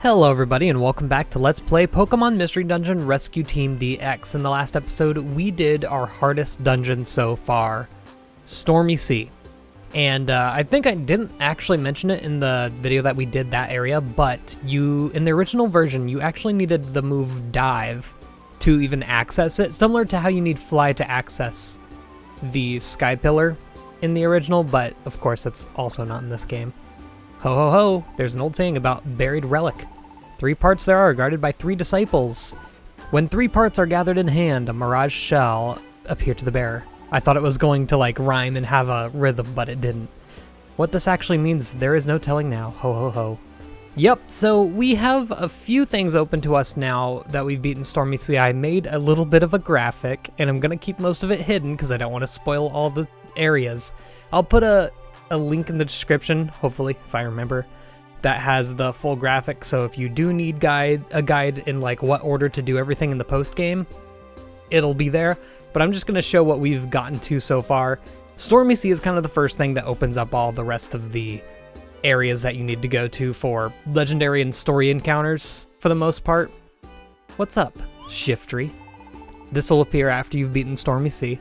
Hello everybody and welcome back to Let's Play Pokemon Mystery Dungeon Rescue Team DX. In the last episode, we did our hardest dungeon so far, Stormy Sea. And I think I didn't actually mention it in the video that we did that area, but in the original version, you actually needed the move Dive to even access it, similar to how you need Fly to access the Sky Pillar in the original, but of course that's also not in this game. Ho ho ho, there's an old saying about buried relic. 3 parts there are, guarded by 3 disciples. When 3 parts are gathered in hand, a mirage shall appear to the bearer. I thought it was going to like rhyme and have a rhythm, but it didn't. What this actually means, there is no telling now. Ho ho ho. Yep, so we have a few things open to us now that we've beaten Stormy Sea. I made a little bit of a graphic, and I'm gonna keep most of it hidden because I don't want to spoil all the areas. I'll put a link in the description, hopefully, if I remember, that has the full graphic, so if you do need a guide in like what order to do everything in the post game, it'll be there. But I'm just going to show what we've gotten to so far. Stormy Sea is kind of the first thing that opens up all the rest of the areas that you need to go to for legendary and story encounters, for the most part. What's up, Shiftry? This will appear after you've beaten Stormy Sea.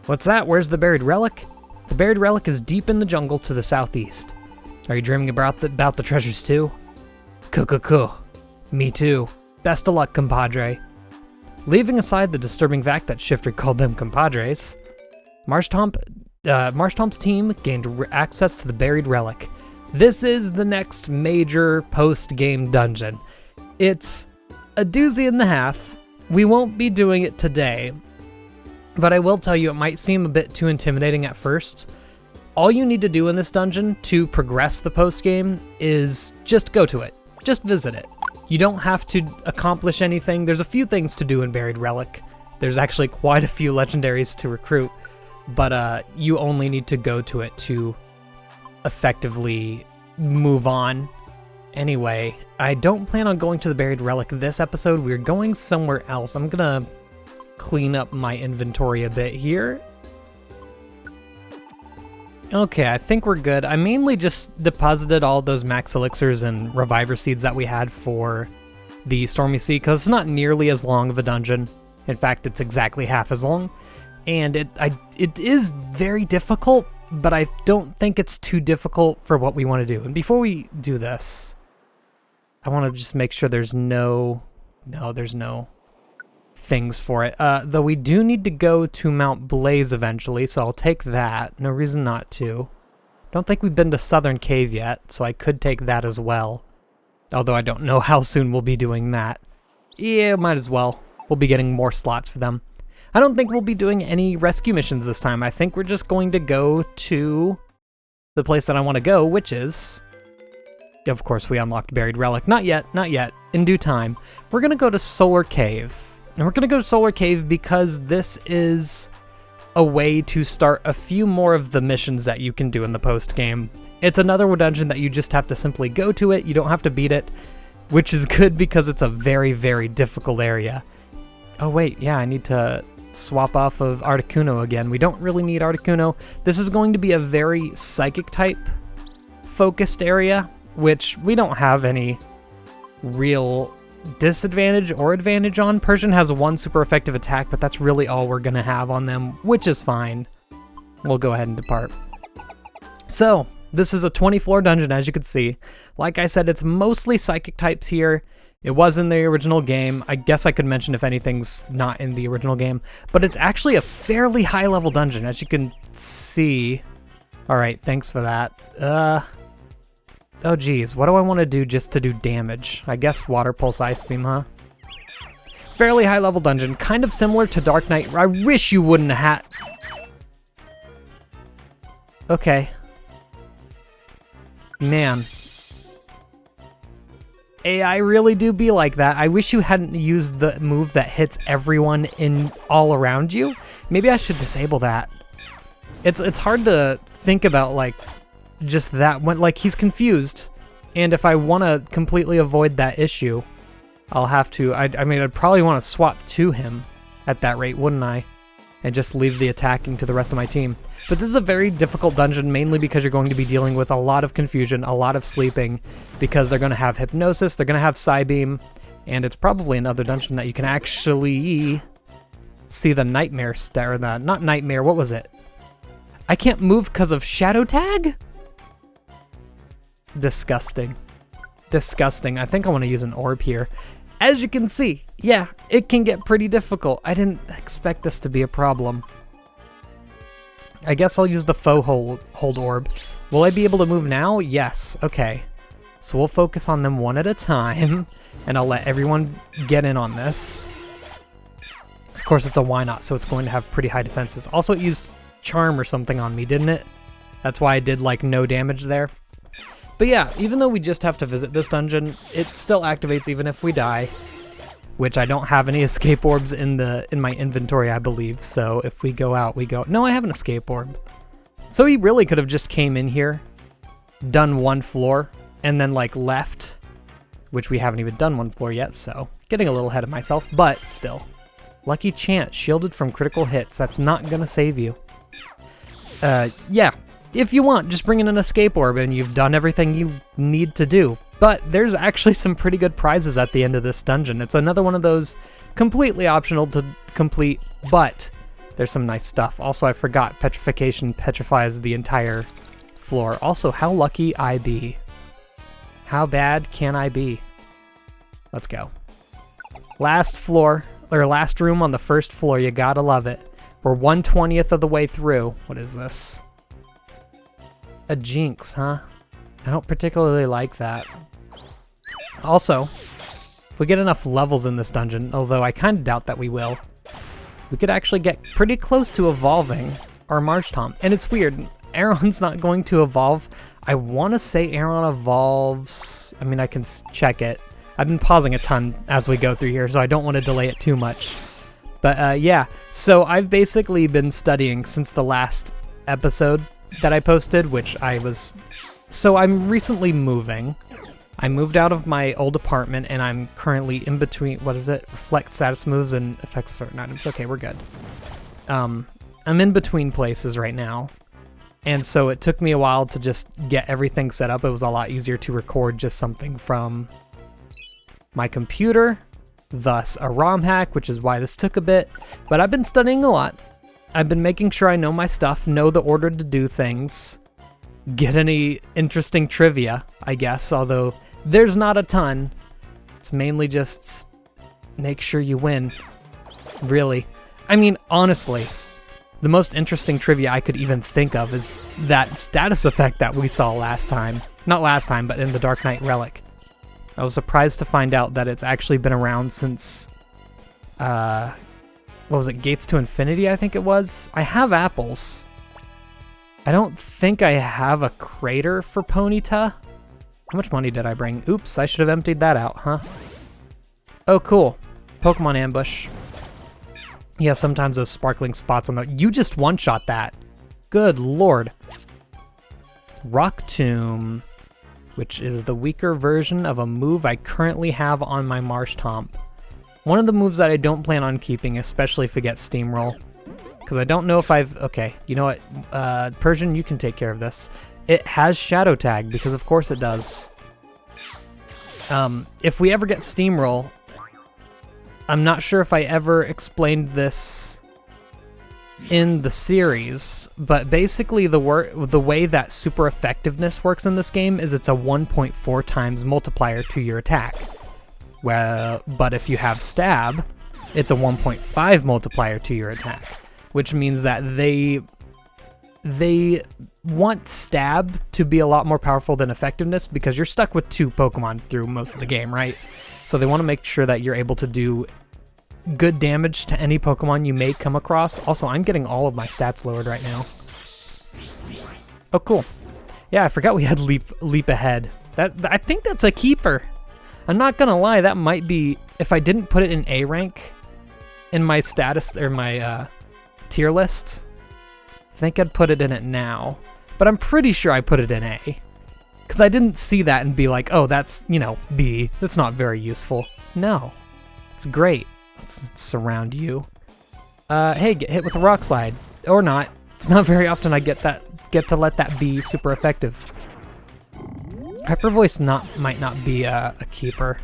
What's that? Where's the buried relic? The buried relic is deep in the jungle to the southeast. Are you dreaming about the treasures too? Cuh. Me too. Best of luck, compadre. Leaving aside the disturbing fact that Shifter called them compadres, Marshtomp's team gained access to the buried relic. This is the next major post-game dungeon. It's a doozy and a half. We won't be doing it today, but I will tell you it might seem a bit too intimidating at first. All you need to do in this dungeon to progress the post-game is just go to it. Just visit it. You don't have to accomplish anything. There's a few things to do in Buried Relic. There's actually quite a few legendaries to recruit, but you only need to go to it to effectively move on. Anyway, I don't plan on going to the Buried Relic this episode. We're going somewhere else. I'm gonna clean up my inventory a bit here. Okay, I think we're good. I mainly just deposited all those max elixirs and reviver seeds that we had for the Stormy Sea, because it's not nearly as long of a dungeon. In fact, it's exactly half as long. And it is very difficult, but I don't think it's too difficult for what we want to do. And before we do this, I want to just make sure there's no things for it. Though we do need to go to Mount Blaze eventually, so I'll take that. No reason not to. Don't think we've been to Southern Cave yet, so I could take that as well. Although I don't know how soon we'll be doing that. Yeah, might as well. We'll be getting more slots for them. I don't think we'll be doing any rescue missions this time. I think we're just going to go to the place that I want to go, which is... Of course, we unlocked Buried Relic. Not yet, not yet. In due time. We're going to go to Solar Cave. And we're going to go to Solar Cave because this is a way to start a few more of the missions that you can do in the post-game. It's another dungeon that you just have to simply go to it. You don't have to beat it, which is good because it's a very, very difficult area. Oh wait, yeah, I need to swap off of Articuno again. We don't really need Articuno. This is going to be a very psychic type focused area, which we don't have any real disadvantage or advantage on. Persian has 1 super effective attack, but that's really all we're gonna have on them, which is fine. We'll go ahead and depart. So, this is a 20-floor dungeon, as you can see. Like I said, it's mostly psychic types here. It was in the original game. I guess I could mention if anything's not in the original game, but it's actually a fairly high-level dungeon, as you can see. Alright, thanks for that. Oh geez, what do I want to do just to do damage? I guess Water Pulse Ice Beam, huh? Fairly high level dungeon, kind of similar to Dark Knight. I wish you wouldn't have Okay. Man. AI really do be like that. I wish you hadn't used the move that hits everyone in all around you. Maybe I should disable that. It's hard to think about like just that when like he's confused, and if I want to completely avoid that issue, I'll have to. I mean, I'd probably want to swap to him at that rate, wouldn't I? and just leave the attacking to the rest of my team. But this is a very difficult dungeon, mainly because you're going to be dealing with a lot of confusion, a lot of sleeping, because they're going to have Hypnosis, they're going to have Psybeam, and it's probably another dungeon that you can actually see the Nightmare or the, not Nightmare, what was it? I can't move because of Shadow Tag? Disgusting. Disgusting. I think I want to use an orb here. As you can see, yeah, it can get pretty difficult. I didn't expect this to be a problem. I guess I'll use the faux hold orb. Will I be able to move now? Yes. Okay. So we'll focus on them one at a time, and I'll let everyone get in on this. Of course, it's a why not, so it's going to have pretty high defenses. Also, it used Charm or something on me, didn't it? That's why I did, like, no damage there. But yeah, even though we just have to visit this dungeon, it still activates even if we die, which I don't have any escape orbs in my inventory, I believe. So if we go out, we go... No, I have an escape orb. So he really could have just came in here, done one floor, and then, like, left, which we haven't even done one floor yet, so getting a little ahead of myself, but still. Lucky Chance, shielded from critical hits. That's not gonna save you. Yeah. If you want, just bring in an escape orb and you've done everything you need to do. But there's actually some pretty good prizes at the end of this dungeon. It's another one of those completely optional to complete, but there's some nice stuff. Also, I forgot, Petrification petrifies the entire floor. Also, how lucky I be. How bad can I be? Let's go. Last floor, or last room on the first floor, you gotta love it. We're 1/20th of the way through. What is this? A Jinx, huh? I don't particularly like that. Also, if we get enough levels in this dungeon, although I kind of doubt that we will, we could actually get pretty close to evolving our Marshtomp. And it's weird, Aeron's not going to evolve. I want to say Aeron evolves... I mean, I can check it. I've been pausing a ton as we go through here, so I don't want to delay it too much. But yeah, so I've basically been studying since the last episode that I posted, which I was... So I'm recently moving. I moved out of my old apartment, and I'm currently in between... What is it? Reflect status moves and effects certain items. Okay, we're good. I'm in between places right now. And so it took me a while to just get everything set up. It was a lot easier to record just something from my computer, thus a ROM hack, which is why this took a bit. But I've been studying a lot. I've been making sure I know my stuff, know the order to do things, get any interesting trivia, I guess, although there's not a ton. It's mainly just make sure you win, really. I mean, honestly, the most interesting trivia I could even think of is that status effect that we saw last time. Not last time, but in the Dark Knight Relic. I was surprised to find out that it's actually been around since, what was it, Gates to Infinity, I think it was? I have apples. I don't think I have a crater for Ponyta. How much money did I bring? Oops, I should have emptied that out, huh? Oh, cool. Pokemon Ambush. Yeah, sometimes those sparkling spots on the... You just one-shot that. Good lord. Rock Tomb, which is the weaker version of a move I currently have on my Marshtomp. One of the moves that I don't plan on keeping, especially if we get Steamroll. Because I don't know if I've... Okay, you know what? Persian, you can take care of this. It has Shadow Tag, because of course it does. If we ever get Steamroll, I'm not sure if I ever explained this in the series, but basically the way that super effectiveness works in this game is it's a 1.4 times multiplier to your attack. But if you have Stab, it's a 1.5 multiplier to your attack, which means that they want Stab to be a lot more powerful than Effectiveness because you're stuck with 2 Pokemon through most of the game, right? So they want to make sure that you're able to do good damage to any Pokemon you may come across. Also, I'm getting all of my stats lowered right now. Oh, cool. Yeah, I forgot we had Leap Ahead. I think that's a keeper. I'm not gonna lie, that might be, if I didn't put it in A rank in my status, or my tier list, I think I'd put it in it now. But I'm pretty sure I put it in A. Because I didn't see that and be like, oh, that's, you know, B. That's not very useful. No. It's great. Let's surround you. Hey, get hit with a rock slide. Or not. It's not very often I get to let that be super effective. Hyper voice might not be a keeper.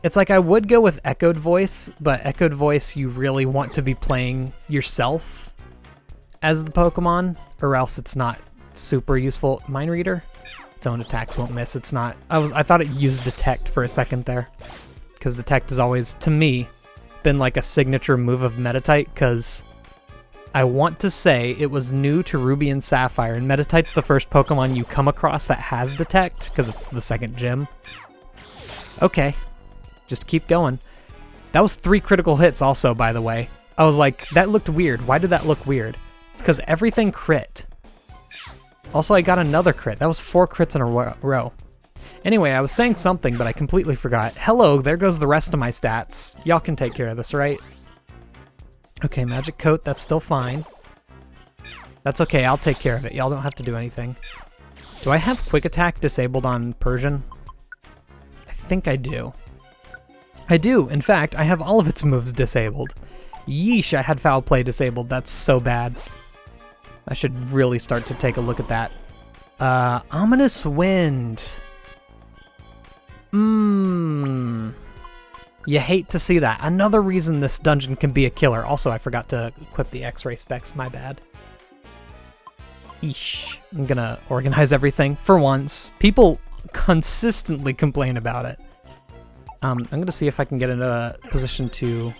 It's like I would go with echoed voice, but echoed voice you really want to be playing yourself as the Pokemon, or else it's not super useful. Mind Reader? Its own attacks won't miss. It's not. I thought it used Detect for a second there, because Detect has always, to me, been like a signature move of Meditite, because I want to say it was new to Ruby and Sapphire, and Meditite's the first Pokemon you come across that has Detect, because it's the second gym. Okay, just keep going. That was 3 critical hits also, by the way. I was like, that looked weird. Why did that look weird? It's because everything crit. Also, I got another crit. That was 4 crits in a row. Anyway, I was saying something, but I completely forgot. Hello, there goes the rest of my stats. Y'all can take care of this, right? Okay, Magic Coat, that's still fine. That's okay, I'll take care of it. Y'all don't have to do anything. Do I have Quick Attack disabled on Persian? I think I do. I do. In fact, I have all of its moves disabled. Yeesh, I had Foul Play disabled. That's so bad. I should really start to take a look at that. Ominous Wind. You hate to see that. Another reason this dungeon can be a killer. Also, I forgot to equip the X-ray specs, my bad. Eesh. I'm gonna organize everything for once. People consistently complain about it. I'm gonna see if I can get in a position to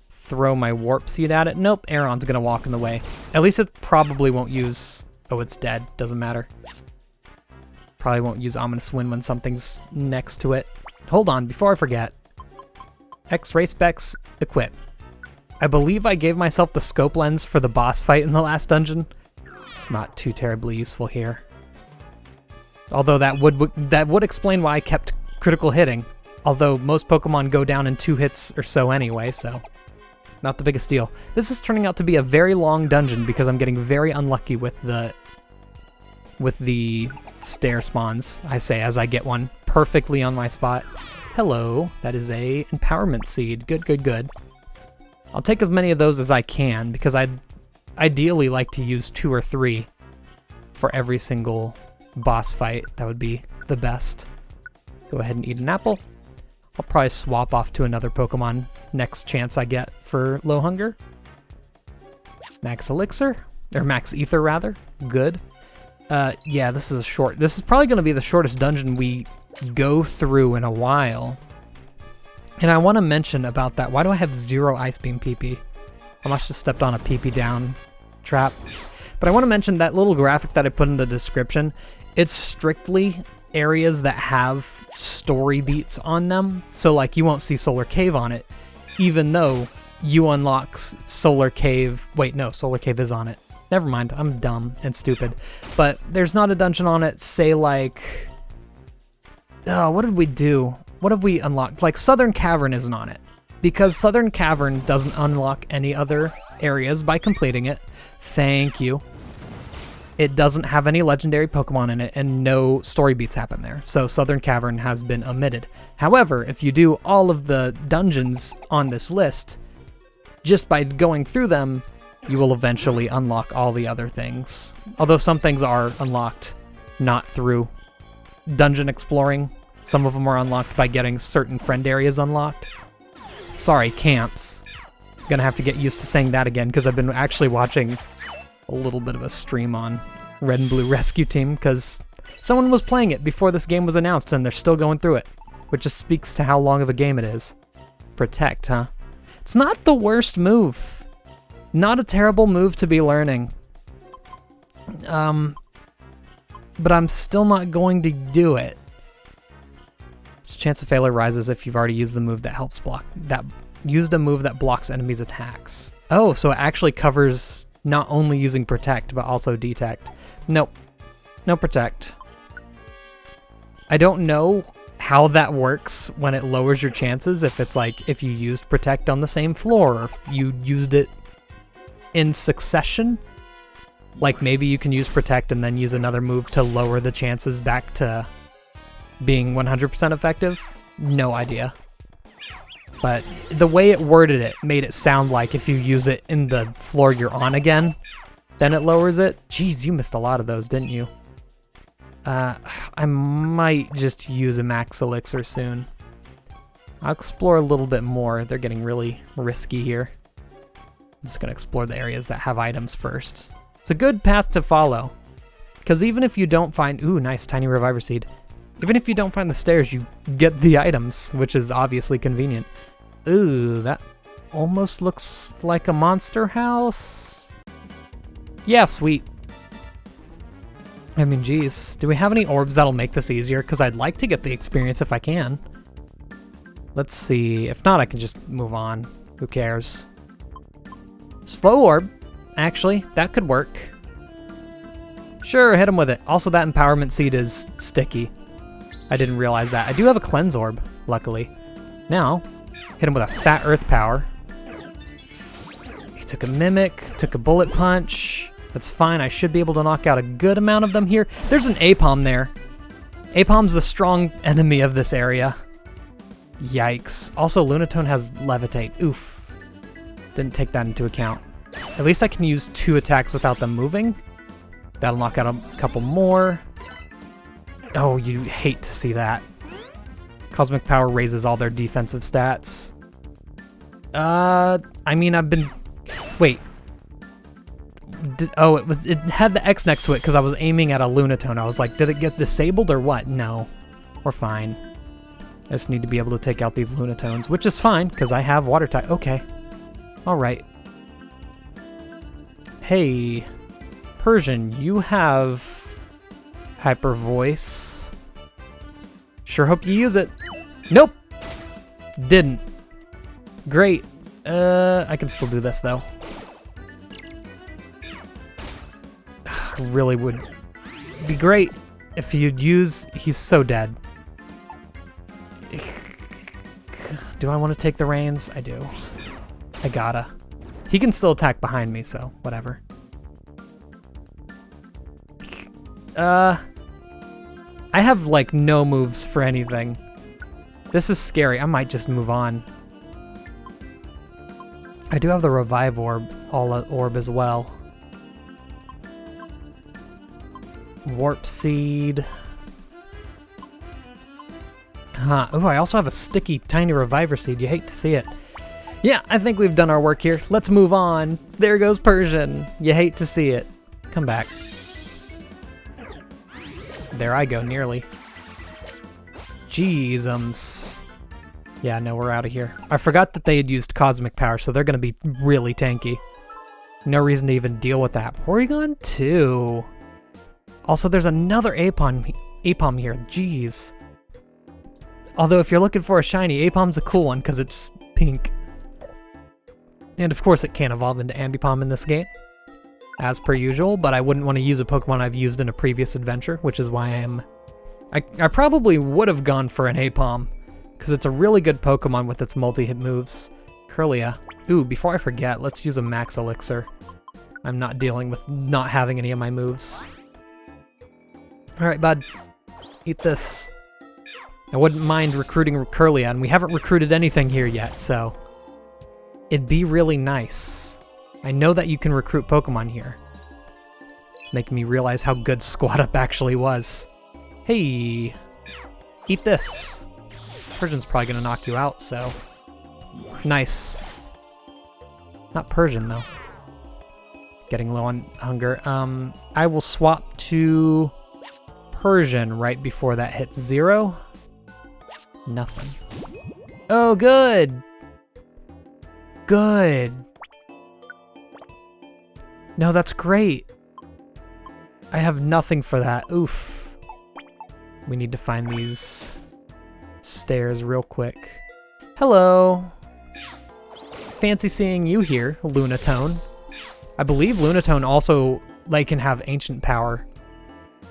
throw my Warp Seed at it. Nope, Aeron's gonna walk in the way. At least it probably won't use... Oh, it's dead. Doesn't matter. Probably won't use Ominous Wind when something's next to it. Hold on, before I forget. X-ray specs, equip. I believe I gave myself the scope lens for the boss fight in the last dungeon. It's not too terribly useful here. Although that would explain why I kept critical hitting. Although most Pokemon go down in 2 hits or so anyway, so not the biggest deal. This is turning out to be a very long dungeon because I'm getting very unlucky with the stair spawns, I say, as I get one perfectly on my spot. Hello, that is a Empowerment Seed. Good, good, good. I'll take as many of those as I can because I'd ideally like to use 2 or 3 for every single boss fight. That would be the best. Go ahead and eat an apple. I'll probably swap off to another Pokemon next chance I get for low hunger. Max Elixir, or Max Ether rather, good. Yeah, this is this is probably gonna be the shortest dungeon we go through in a while. And I wanna mention about that, why do I have 0 Ice Beam PP? I must have stepped on a PP down trap. But I wanna mention that little graphic that I put in the description, it's strictly areas that have story beats on them. So like you won't see Solar Cave on it, even though you unlock Solar Cave. Wait, no, Solar Cave is on it. Never mind, I'm dumb and stupid. But there's not a dungeon on it, say like, oh, what did we do? What have we unlocked? Like Southern Cavern isn't on it. Because Southern Cavern doesn't unlock any other areas by completing it. Thank you. It doesn't have any legendary Pokemon in it, and no story beats happen there, so Southern Cavern has been omitted. However, if you do all of the dungeons on this list, just by going through them, you will eventually unlock all the other things. Although some things are unlocked not through dungeon exploring. Some of them are unlocked by getting certain friend areas unlocked. Sorry, camps. Gonna have to get used to saying that again, because I've been actually watching a little bit of a stream on Red and Blue Rescue Team because someone was playing it before this game was announced and they're still going through it, which just speaks to how long of a game it is. Protect, huh? It's not the worst move. Not a terrible move to be learning. But I'm still not going to do it. Its chance of failure rises if you've already used the move that helps block used a move that blocks enemies' attacks. Oh, so it actually covers not only using Protect, but also Detect. Nope. No Protect. I don't know how that works when it lowers your chances, if it's like if you used Protect on the same floor, or if you used it in succession. Like maybe you can use Protect and then use another move to lower the chances back to being 100% effective. No idea. But the way it worded it made it sound like if you use it in the floor you're on again, then it lowers it. Jeez, you missed a lot of those, didn't you? I might just use a max elixir soon. I'll explore a little bit more. They're getting really risky here. I'm just gonna explore the areas that have items first. It's a good path to follow. Because even if you don't find, ooh, nice tiny reviver seed. Even if you don't find the stairs, you get the items, which is obviously convenient. Ooh, that almost looks like a monster house. Yeah, sweet. I mean, geez, do we have any orbs that'll make this easier? Because I'd like to get the experience if I can. Let's see. If not, I can just move on. Who cares? Slow orb. Actually, that could work. Sure, hit him with it. Also, that empowerment seed is sticky. I didn't realize that. I do have a cleanse orb, luckily. Now, hit him with a fat earth power. He took a mimic, took a bullet punch. That's fine. I should be able to knock out a good amount of them here. There's an Apom there. Apom's the strong enemy of this area. Yikes. Also, Lunatone has levitate. Oof. Didn't take that into account. At least I can use 2 attacks without them moving. That'll knock out a couple more. Oh, you hate to see that. Cosmic Power raises all their defensive stats. I mean, I've been... Wait. It had the X next to it because I was aiming at a Lunatone. I was like, did it get disabled or what? No. We're fine. I just need to be able to take out these Lunatones, which is fine because I have water type. Okay. All right. Hey, Persian, you have hyper voice. Sure hope you use it. Nope. Didn't. Great. I can still do this though. Really would be great if you'd use... He's so dead. Do I want to take the reins? I do. I gotta. He can still attack behind me, so whatever. I have like no moves for anything. This is scary. I might just move on. I do have the revive orb as well. Warp seed. Oh, I also have a sticky tiny reviver seed. You hate to see it. Yeah, I think we've done our work here. Let's move on. There goes Persian. You hate to see it. Come back. There I go, nearly. Jeezums. Yeah, no, we're out of here. I forgot that they had used Cosmic Power, so they're gonna be really tanky. No reason to even deal with that. Porygon 2. Also, there's another Apom here. Jeez. Although, if you're looking for a shiny, Apom's a cool one because it's pink. And of course, it can't evolve into Ambipom in this game, as per usual, but I wouldn't want to use a Pokemon I've used in a previous adventure, which is why I probably would have gone for an Apom, because it's a really good Pokemon with its multi-hit moves. Curlia. Ooh, before I forget, let's use a Max Elixir. I'm not dealing with not having any of my moves. Alright, bud. Eat this. I wouldn't mind recruiting Curlia, and we haven't recruited anything here yet, so... It'd be really nice. I know that you can recruit Pokemon here. It's making me realize how good Squat Up actually was. Hey! Eat this. Persian's probably gonna knock you out, so... Nice. Not Persian, though. Getting low on hunger. I will swap to... Persian right before that hits 0. Nothing. Oh, good! Good! No, that's great. I have nothing for that. Oof. We need to find these stairs real quick. Hello. Fancy seeing you here, Lunatone. I believe Lunatone also can have ancient power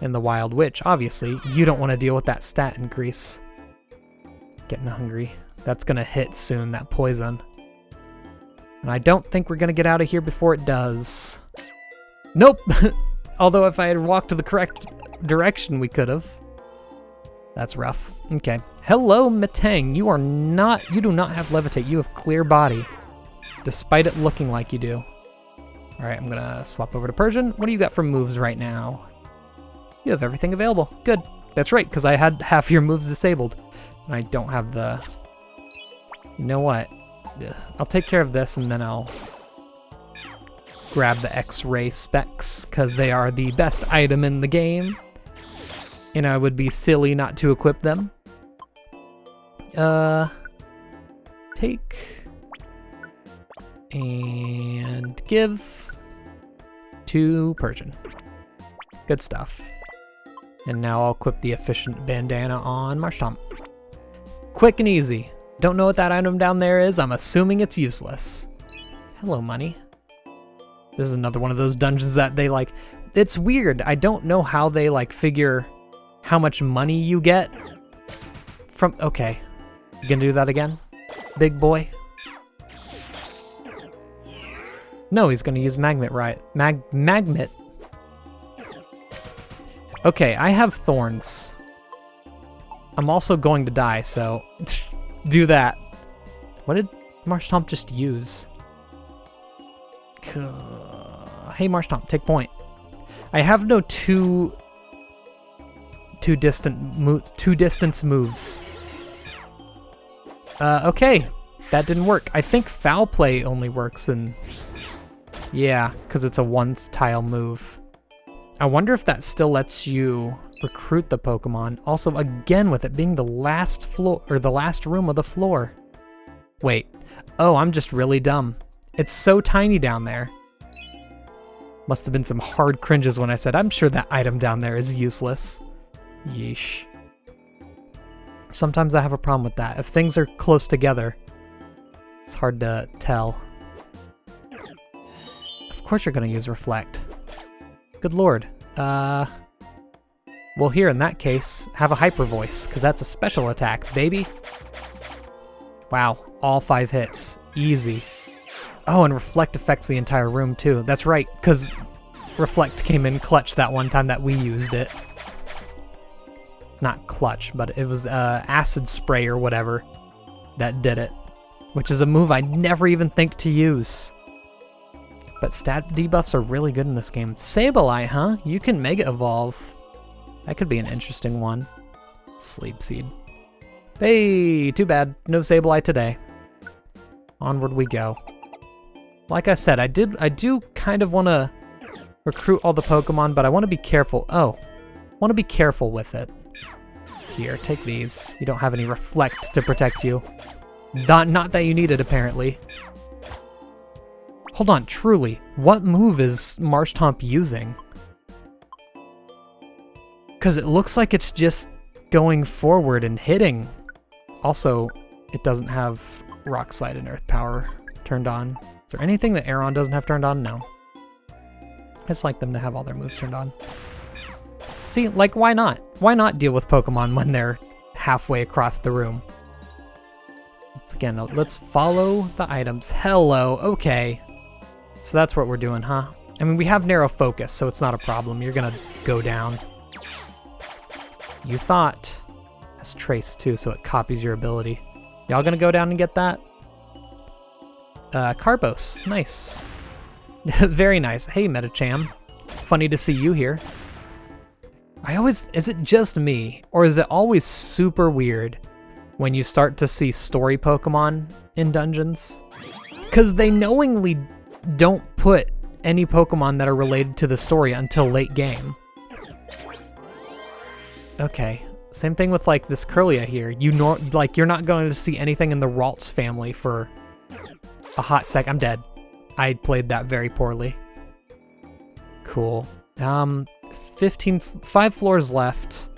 in the wild, which obviously you don't want to deal with that stat increase. Getting hungry. That's gonna hit soon, that poison. And I don't think we're gonna get out of here before it does. Nope! Although if I had walked to the correct direction, we could have. That's rough. Okay. Hello, Metang. You do not have levitate. You have clear body, despite it looking like you do. All right, I'm gonna swap over to Persian. What do you got for moves right now? You have everything available. Good. That's right, because I had half your moves disabled, and I don't have the... You know what? I'll take care of this, and then I'll grab the X-ray specs, because they are the best item in the game, and I would be silly not to equip them. Take and give to Persian. Good stuff. And now I'll equip the efficient bandana on Marshtomp. Quick and easy. Don't know what that item down there is. I'm assuming it's useless. Hello, money. This is another one of those dungeons that they like. It's weird. I don't know how they like figure how much money you get from. Okay, you gonna do that again, big boy? No, he's gonna use magnet, right? Magnet. Okay, I have thorns. I'm also going to die, so do that. What did Marshtomp just use? Hey, Marshtomp, take point. I have no two distance moves. Okay, that didn't work. I think foul play only works in... Yeah, because it's a one-tile move. I wonder if that still lets you recruit the Pokemon. Also, again, with it being the last floor, or the last room of the floor. Wait. Oh, I'm just really dumb. It's so tiny down there. Must have been some hard cringes when I said, I'm sure that item down there is useless. Yeesh. Sometimes I have a problem with that. If things are close together, it's hard to tell. Of course you're gonna use Reflect. Good lord. Well, here in that case, have a Hyper Voice, because that's a special attack, baby. Wow, all 5 hits. Easy. Oh, and Reflect affects the entire room, too. That's right, because Reflect came in clutch that one time that we used it. Not clutch, but it was Acid Spray or whatever that did it, which is a move I never even think to use. But stat debuffs are really good in this game. Sableye, huh? You can Mega Evolve. That could be an interesting one. Sleep Seed. Hey, too bad. No Sableye today. Onward we go. Like I said, I do kind of want to recruit all the Pokemon, but I want to be careful. Oh, want to be careful with it. Here, take these. You don't have any Reflect to protect you. Not that you need it, apparently. Hold on, truly, what move is Marshtomp using? Because it looks like it's just going forward and hitting. Also, it doesn't have Rock Slide and Earth Power turned on. Is there anything that Aeron doesn't have turned on? No. I just like them to have all their moves turned on. See, like, why not? Why not deal with Pokemon when they're halfway across the room? Again, let's follow the items. Hello, okay. So that's what we're doing, huh? I mean, we have narrow focus, so it's not a problem. You're gonna go down. You thought. Has trace too, so it copies your ability. Y'all gonna go down and get that? Carbos, nice. Very nice. Hey, Metacham. Funny to see you here. Is it just me, or is it always super weird when you start to see story Pokemon in dungeons? Because they knowingly don't put any Pokemon that are related to the story until late game. Okay, same thing with like this Kirlia here. You're not going to see anything in the Ralts family for a hot sec. I'm dead. I played that very poorly. Cool. 5 floors left.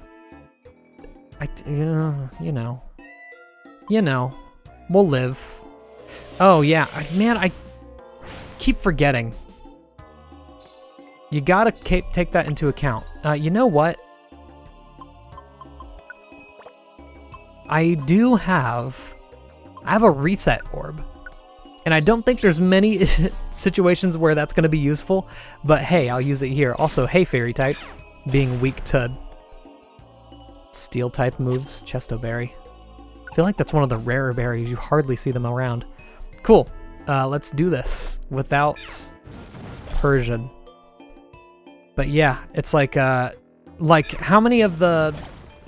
You know, we'll live. Oh yeah, man, I keep forgetting. You gotta take that into account. You know what? I have a reset orb. And I don't think there's many situations where that's gonna be useful, but hey, I'll use it here. Also, hey, Fairy type, being weak to Steel type moves, Chesto Berry. I feel like that's one of the rarer berries. You hardly see them around. Cool. Let's do this without Persian. But yeah, it's like how many of the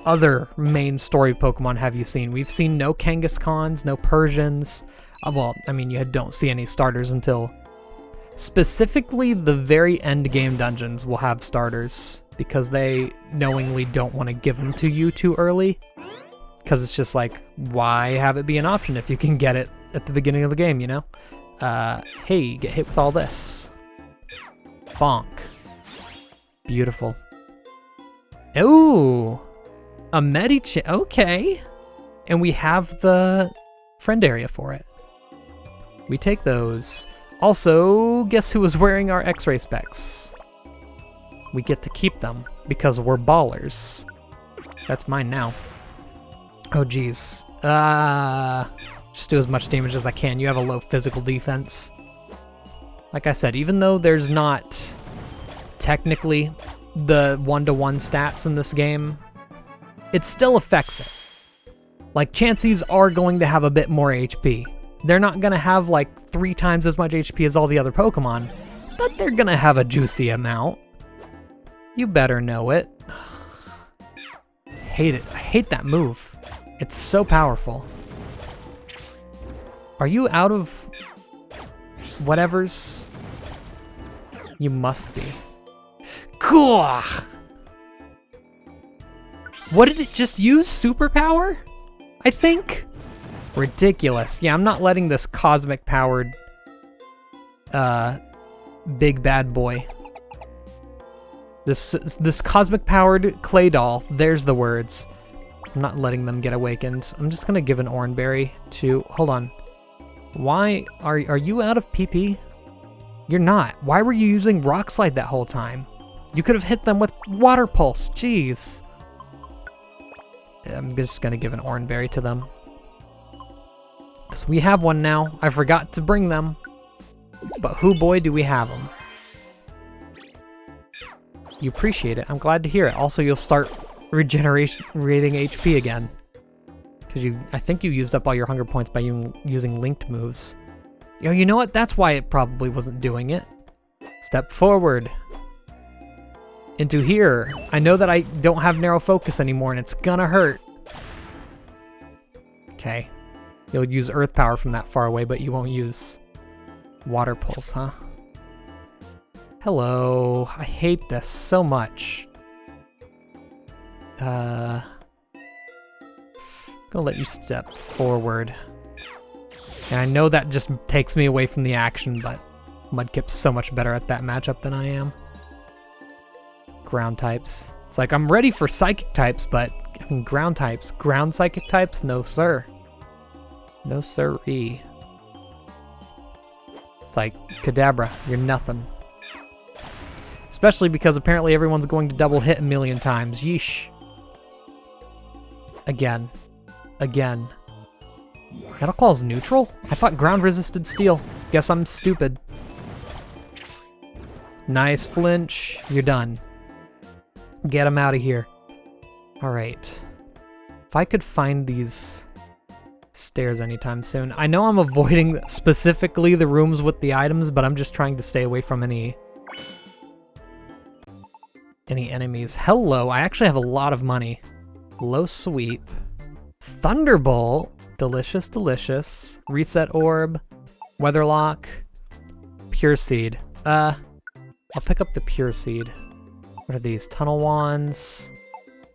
other main story Pokemon have you seen? We've seen no Kangaskhan's, no Persians. Well, I mean, you don't see any starters until specifically the very end game dungeons will have starters because they knowingly don't want to give them to you too early. Because it's just like, why have it be an option if you can get it at the beginning of the game, you know? Hey, get hit with all this. Bonk. Beautiful. Ooh, a Medicham. Okay. And we have the friend area for it. We take those. Also, guess who was wearing our X-ray specs? We get to keep them because we're ballers. That's mine now. Oh, geez. Just do as much damage as I can. You have a low physical defense. Like I said, even though there's not technically the 1-to-1 stats in this game, it still affects it. Like, Chanseys are going to have a bit more HP. They're not going to have like 3 times as much HP as all the other Pokemon, but they're going to have a juicy amount. You better know it. Hate it. I hate that move. It's so powerful. Are you out of whatever's? You must be. Cool. What did it just use? Superpower? I think? Ridiculous. Yeah, I'm not letting this cosmic powered big bad boy. This cosmic powered clay doll, there's the words. I'm not letting them get awakened. I'm just gonna give an Oranberry to, hold on. Why, are you out of PP? You're not. Why were you using Rock Slide that whole time? You could have hit them with Water Pulse, jeez. I'm just gonna give an Oranberry to them. Because we have one now. I forgot to bring them. But who boy do we have them. You appreciate it. I'm glad to hear it. Also, you'll start regenerating HP again. Because I think you used up all your hunger points by using linked moves. Yo, you know what? That's why it probably wasn't doing it. Step forward. Into here. I know that I don't have narrow focus anymore and it's gonna hurt. Okay. You'll use earth power from that far away, but you won't use water pulse, huh? Hello. I hate this so much. Gonna let you step forward. And I know that just takes me away from the action, but Mudkip's so much better at that matchup than I am. Ground types. It's like, I'm ready for psychic types, but I mean, ground types. Ground psychic types? No, sir. No, sirree. It's like, Kadabra, you're nothing. Especially because apparently everyone's going to double hit a million times. Yeesh. Again. Again. Metal Claw's neutral? I thought ground resisted steel. Guess I'm stupid. Nice flinch. You're done. Get him out of here. Alright. If I could find these stairs anytime soon. I know I'm avoiding specifically the rooms with the items, but I'm just trying to stay away from any enemies. Hello, I actually have a lot of money. Low sweep. Thunderbolt. Delicious, delicious. Reset orb. Weatherlock. Pure seed. I'll pick up the pure seed. What are these? Tunnel wands.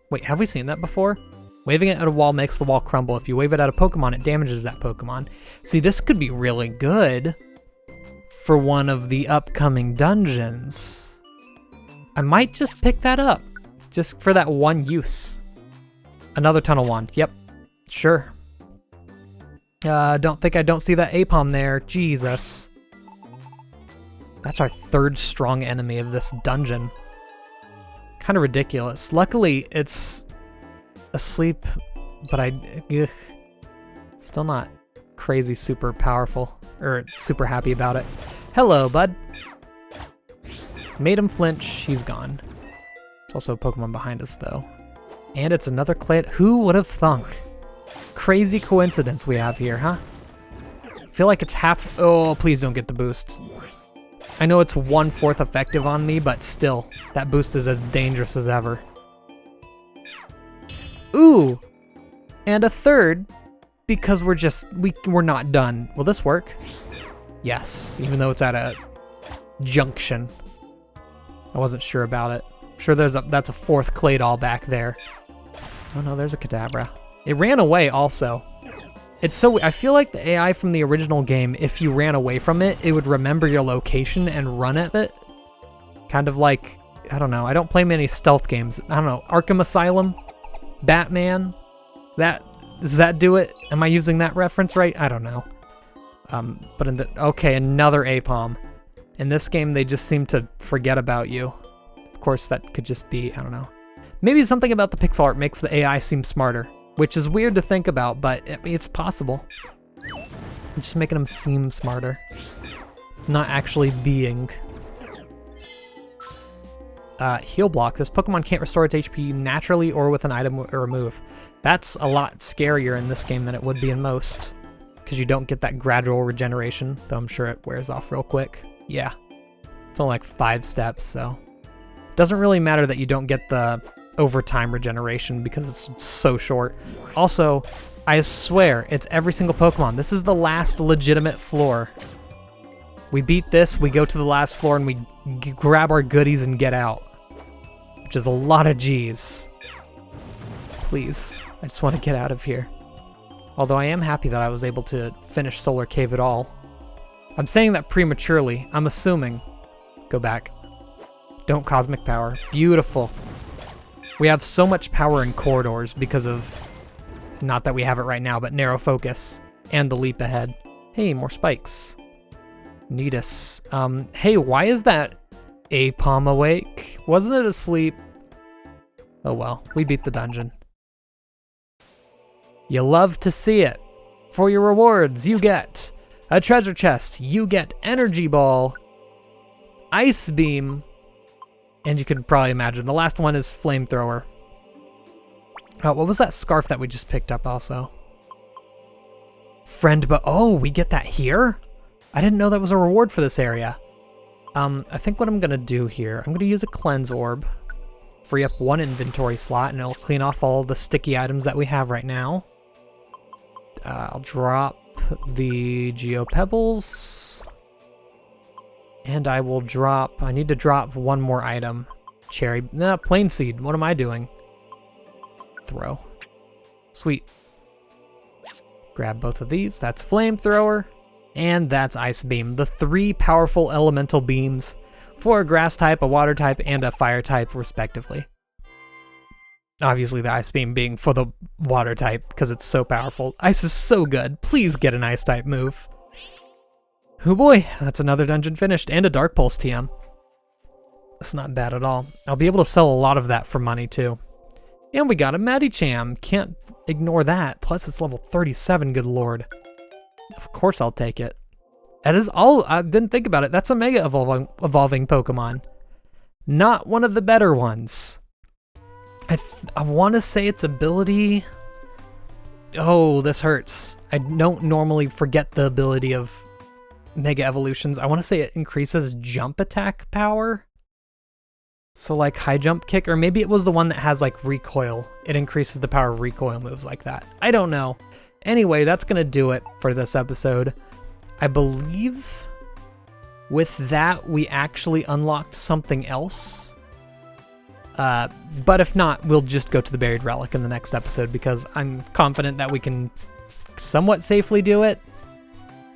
Wait, have we seen that before? Waving it at a wall makes the wall crumble. If you wave it at a Pokemon, it damages that Pokemon. See, this could be really good for one of the upcoming dungeons. I might just pick that up, just for that one use. Another Tunnel Wand, yep, sure. Don't think I don't see that Apom there, Jesus. That's our third strong enemy of this dungeon. Kind of ridiculous. Luckily, it's asleep, but still not crazy super powerful, or super happy about it. Hello, bud. Made him flinch, he's gone. There's also a Pokemon behind us, though. And it's another clay. Who would have thunk? Crazy coincidence we have here, huh? I feel like it's half. Oh, please don't get the boost. I know it's 1/4 effective on me, but still, that boost is as dangerous as ever. Ooh, and a third, because we're not done. Will this work? Yes, even though it's at a junction. I wasn't sure about it. I'm sure that's a 4th clay doll back there. Oh no, there's a Kadabra. It ran away also. I feel like the AI from the original game, if you ran away from it, it would remember your location and run at it. Kind of like, I don't know, I don't play many stealth games. I don't know, Arkham Asylum? Batman? Does that do it? Am I using that reference right? I don't know. But okay, another Apom. In this game, they just seem to forget about you. Of course, that could just be, I don't know. Maybe something about the pixel art makes the AI seem smarter, which is weird to think about, but it's possible. I'm just making them seem smarter, not actually being. Heal block. This Pokemon can't restore its HP naturally or with an item or a move. That's a lot scarier in this game than it would be in most, because you don't get that gradual regeneration, though I'm sure it wears off real quick. Yeah, it's only like 5 steps, so. Doesn't really matter that you don't get the overtime regeneration because it's so short. Also, I swear, it's every single Pokemon. This is the last legitimate floor. We beat this, we go to the last floor, and we grab our goodies and get out. Which is a lot of G's. Please, I just want to get out of here. Although I am happy that I was able to finish Solar Cave at all. I'm saying that prematurely. I'm assuming. Go back. Don't cosmic power. Beautiful. We have so much power in corridors because of, not that we have it right now, but narrow focus and the leap ahead. Hey, more spikes. Neatus. Hey, why is that Apom awake? Wasn't it asleep? Oh well, we beat the dungeon. You love to see it. For your rewards, you get a treasure chest, you get energy ball, ice beam, and you can probably imagine the last one is flamethrower. Oh, what was that scarf that we just picked up also? Friend, but oh, we get that here? I didn't know that was a reward for this area. I think what I'm gonna do here, I'm gonna use a cleanse orb, free up 1 inventory slot, and it'll clean off all the sticky items that we have right now. I'll drop the Geo Pebbles, and I will drop, I need to drop 1 more item. Plain Seed, what am I doing? Throw. Sweet. Grab both of these, that's Flamethrower, and that's Ice Beam. The 3 powerful elemental beams for a grass type, a water type, and a fire type, respectively. Obviously the Ice Beam being for the water type, because it's so powerful. Ice is so good. Please get an Ice type move. Oh boy, that's another dungeon finished, and a Dark Pulse TM. That's not bad at all. I'll be able to sell a lot of that for money, too. And we got a Medicham. Can't ignore that. Plus, it's level 37, good lord. Of course I'll take it. That is all. I didn't think about it. That's a Mega Evolving Pokemon. Not one of the better ones. I want to say its ability... Oh, this hurts. I don't normally forget the ability of Mega Evolutions. I want to say it increases jump attack power. So like high jump kick, or maybe it was the one that has like recoil. It increases the power of recoil moves like that. I don't know. Anyway, that's gonna do it for this episode. I believe with that we actually unlocked something else. But if not, we'll just go to the buried relic in the next episode because I'm confident that we can somewhat safely do it.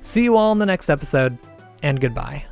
See you all in the next episode, and goodbye.